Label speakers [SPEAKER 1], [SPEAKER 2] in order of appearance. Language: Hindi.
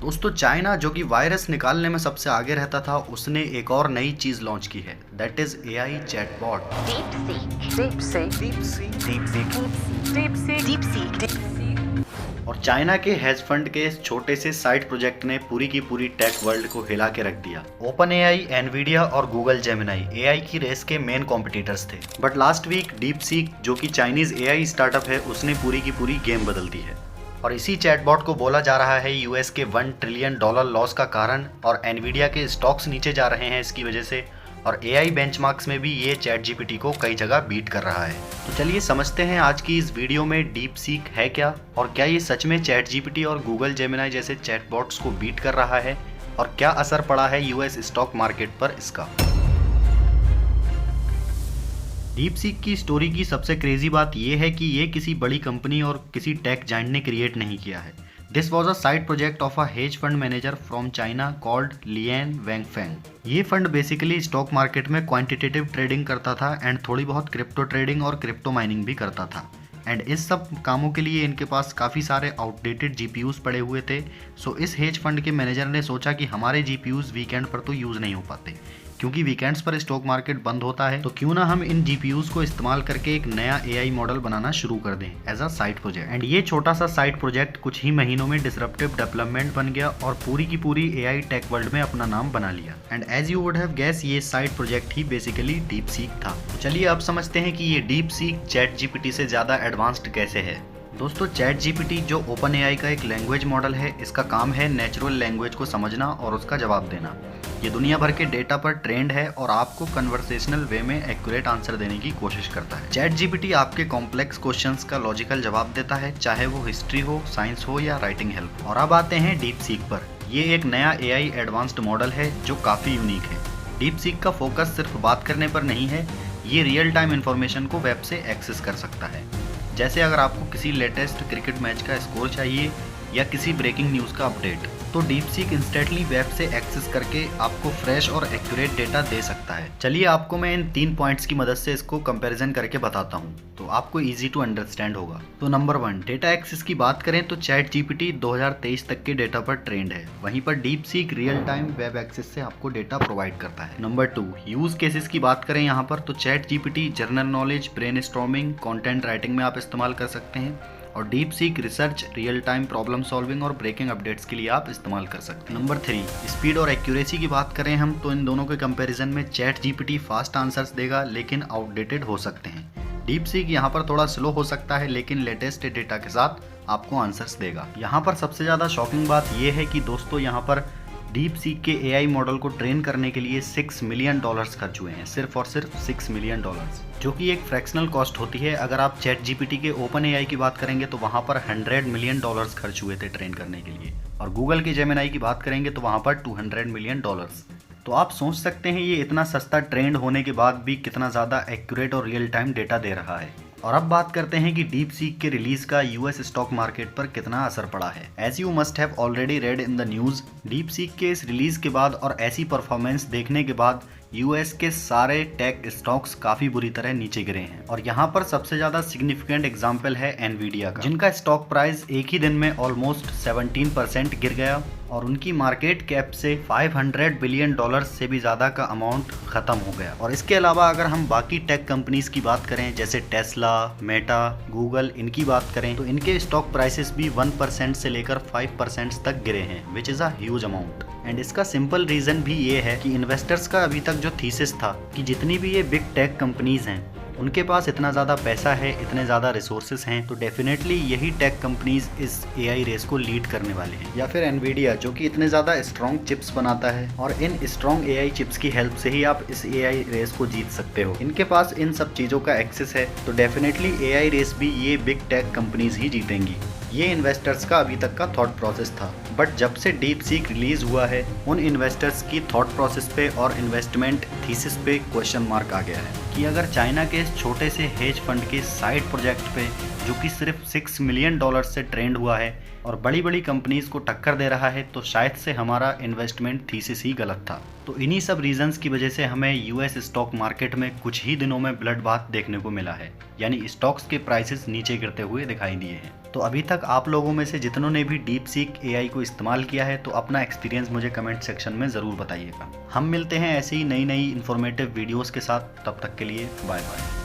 [SPEAKER 1] दोस्तों चाइना जो कि वायरस निकालने में सबसे आगे रहता था, उसने एक और नई चीज लॉन्च की है, दैट इज एआई चैटबॉट। और चाइना के हेज फंड के इस छोटे से साइड प्रोजेक्ट ने पूरी की पूरी टेक वर्ल्ड को हिला के रख दिया। ओपन एआई, एनवीडिया और गूगल जेमिनाई एआई की रेस के मेन कॉम्पिटिटर्स थे, but last week Deep Seek जो कि चाइनीज एआई स्टार्टअप है, उसने पूरी की पूरी गेम बदल दी है। और इसी चैटबॉट को बोला जा रहा है यूएस के $1 ट्रिलियन लॉस का कारण, और एनवीडिया के स्टॉक्स नीचे जा रहे हैं इसकी वजह से। और एआई बेंचमार्क्स में भी ये चैट जीपीटी को कई जगह बीट कर रहा है। तो चलिए समझते हैं आज की इस वीडियो में डीप सीक है क्या, और क्या ये सच में चैट जीपीटी और गूगल जेमिनाई जैसे चैटबॉट्स को बीट कर रहा है, और क्या असर पड़ा है यूएस स्टॉक मार्केट पर इसका। डीप सीक की स्टोरी की सबसे क्रेजी बात यह है कि ये किसी बड़ी कंपनी और किसी टेक जायंट ने क्रिएट नहीं किया है। This was a side project of a hedge fund manager from China called Liang Wenfeng. ये फंड बेसिकली स्टॉक मार्केट में क्वांटिटेटिव ट्रेडिंग करता था एंड थोड़ी बहुत क्रिप्टो ट्रेडिंग और क्रिप्टो माइनिंग भी करता था। एंड इस सब कामों के लिए इनके पास काफ़ी सारे आउटडेटेड जीपीयूज पड़े हुए थे। सो इस हेज फंड के मैनेजर ने सोचा कि हमारे जीपीयूज वीकेंड पर तो यूज़ नहीं हो पाते, क्योंकि वीकेंड्स पर स्टॉक मार्केट बंद होता है, तो क्यों ना हम इन जीपीयूज को इस्तेमाल करके एक नया एआई मॉडल बनाना शुरू कर दें as a side project. And ये छोटा सा साइड प्रोजेक्ट कुछ ही महीनों में डिसरप्टिव डेवलपमेंट बन गया और पूरी की पूरी एआई टेक वर्ल्ड में अपना नाम बना लिया। And as you would have guess, ये साइड प्रोजेक्ट ही बेसिकली डीप सीक था। तो चलिए अब समझते हैं कि ये डीप सीक चैट जीपीटी से ज़्यादा एडवांस्ड कैसे है। दोस्तों चैट जीपीटी जो ओपन एआई का एक लैंग्वेज मॉडल है, इसका काम है नेचुरल लैंग्वेज को समझना और उसका जवाब देना। ये दुनिया भर के डेटा पर ट्रेंड है और आपको कन्वर्सेशनल वे में एक्यूरेट आंसर देने की कोशिश करता है। चैट जीपीटी आपके कॉम्प्लेक्स क्वेश्चंस का लॉजिकल जवाब देता है, चाहे वो हिस्ट्री हो, साइंस हो या राइटिंग हेल्प। और अब आते हैं डीप सीक पर। ये एक नया एआई एडवांस्ड मॉडल है जो काफ़ी यूनिक है। डीप सीक का फोकस सिर्फ बात करने पर नहीं है, ये रियल टाइम इन्फॉर्मेशन को वेब से एक्सेस कर सकता है। जैसे अगर आपको किसी लेटेस्ट क्रिकेट मैच का स्कोर चाहिए या किसी ब्रेकिंग न्यूज़ का अपडेट, तो डीप सीक इंस्टेंटली वेब से एक्सेस करके आपको फ्रेश और एक्यूरेट डेटा दे सकता है। चलिए आपको मैं इन 3 पॉइंट्स की मदद से इसको कंपैरिजन करके बताता हूँ, तो आपको इजी टू अंडरस्टैंड होगा। तो नंबर 1, डेटा एक्सेस की बात करें तो चैट जीपीटी 2023 तक के डेटा पर ट्रेंड है, वहीं पर Deep Seek real time web access से आपको डेटा प्रोवाइड करता है। नंबर 2, यूज केसेस की बात करें यहाँ पर, तो chat GPT general knowledge, brainstorming, content writing में आप इस्तेमाल कर सकते हैं, और deep seek research, real time problem solving और ब्रेकिंग अपडेट्स के लिए आप इस्तेमाल कर सकते हैं। नंबर 3, स्पीड और एक्यूरेसी की बात करें हम, तो इन दोनों के कंपैरिजन में चैट जीपीटी फास्ट आंसर्स देगा लेकिन आउटडेटेड हो सकते हैं। डीप सीक यहाँ पर थोड़ा स्लो हो सकता है लेकिन लेटेस्ट डेटा के साथ आपको आंसर्स देगा। यहाँ पर सबसे ज़्यादा शॉकिंग बात यह है कि दोस्तों यहाँ पर डीप सीक के एआई मॉडल को ट्रेन करने के लिए $6 मिलियन खर्च हुए हैं, सिर्फ और सिर्फ $6 मिलियन, जो कि एक फ्रैक्शनल कॉस्ट होती है। अगर आप चैट जीपीटी के ओपन एआई की बात करेंगे तो वहाँ पर $100 मिलियन खर्च हुए थे ट्रेन करने के लिए, और गूगल के जेमिनाई की बात करेंगे तो वहाँ पर $200 मिलियन। तो आप सोच सकते हैं ये इतना सस्ता ट्रेंड होने के बाद भी कितना ज़्यादा एक्यूरेट और रियल टाइम डेटा दे रहा है। और अब बात करते हैं कि डीप सीक के रिलीज का यूएस स्टॉक मार्केट पर कितना असर पड़ा है। As you must have already read in the news, Deep Seek के इस रिलीज के बाद और ऐसी परफॉर्मेंस देखने के बाद यूएस के सारे टेक स्टॉक्स काफी बुरी तरह नीचे गिरे हैं। और यहाँ पर सबसे ज्यादा सिग्निफिकेंट एग्जांपल है एनवीडिया का, जिनका स्टॉक प्राइस एक ही दिन में ऑलमोस्ट 17% गिर गया और उनकी मार्केट कैप से $500 बिलियन से भी ज्यादा का अमाउंट खत्म हो गया। और इसके अलावा अगर हम बाकी टेक कंपनीज की बात करें, जैसे टेस्ला, मेटा, गूगल, इनकी बात करें तो इनके स्टॉक प्राइसेस भी 1% से लेकर 5% तक गिरे हैं, which is a huge amount. And इसका सिंपल रीजन भी ये है कि इन्वेस्टर्स का अभी तक जो थीसिस था कि जितनी भी ये बिग टेक कंपनीज हैं उनके पास इतना ज़्यादा पैसा है, इतने ज़्यादा रिसोर्सेज हैं, तो डेफिनेटली यही टेक कंपनीज इस एआई रेस को लीड करने वाले हैं। या फिर एनवीडिया जो कि इतने ज़्यादा स्ट्रॉन्ग चिप्स बनाता है, और इन स्ट्रॉन्ग एआई चिप्स की हेल्प से ही आप इस एआई रेस को जीत सकते हो। इनके पास इन सब चीज़ों का एक्सेस है, तो डेफिनेटली एआई रेस भी ये बिग टेक कंपनीज ही जीतेंगी। ये इन्वेस्टर्स का अभी तक का थॉट प्रोसेस था, बट जब से डीप सीक रिलीज हुआ है उन इन्वेस्टर्स की थॉट प्रोसेस पे और इन्वेस्टमेंट थीसिस पे क्वेश्चन मार्क आ गया है कि अगर चाइना के इस छोटे से हेज फंड के साइड प्रोजेक्ट पे, जो कि सिर्फ $6 मिलियन से ट्रेंड हुआ है और बड़ी बड़ी कंपनीज को टक्कर दे रहा है, तो शायद से हमारा इन्वेस्टमेंट थीसिस ही गलत था। तो इन्हीं सब रीजंस की वजह से हमें यूएस स्टॉक मार्केट में कुछ ही दिनों में ब्लड बाथ देखने को मिला है, यानी स्टॉक्स के प्राइसेस नीचे गिरते हुए दिखाई दिए हैं। तो अभी तक आप लोगों में से जितनों ने भी डीप सीक एआई को इस्तेमाल किया है तो अपना एक्सपीरियंस मुझे कमेंट सेक्शन में ज़रूर बताइएगा। हम मिलते हैं ऐसे ही नई नई इन्फॉर्मेटिव वीडियोस के साथ, तब तक के लिए बाय बाय।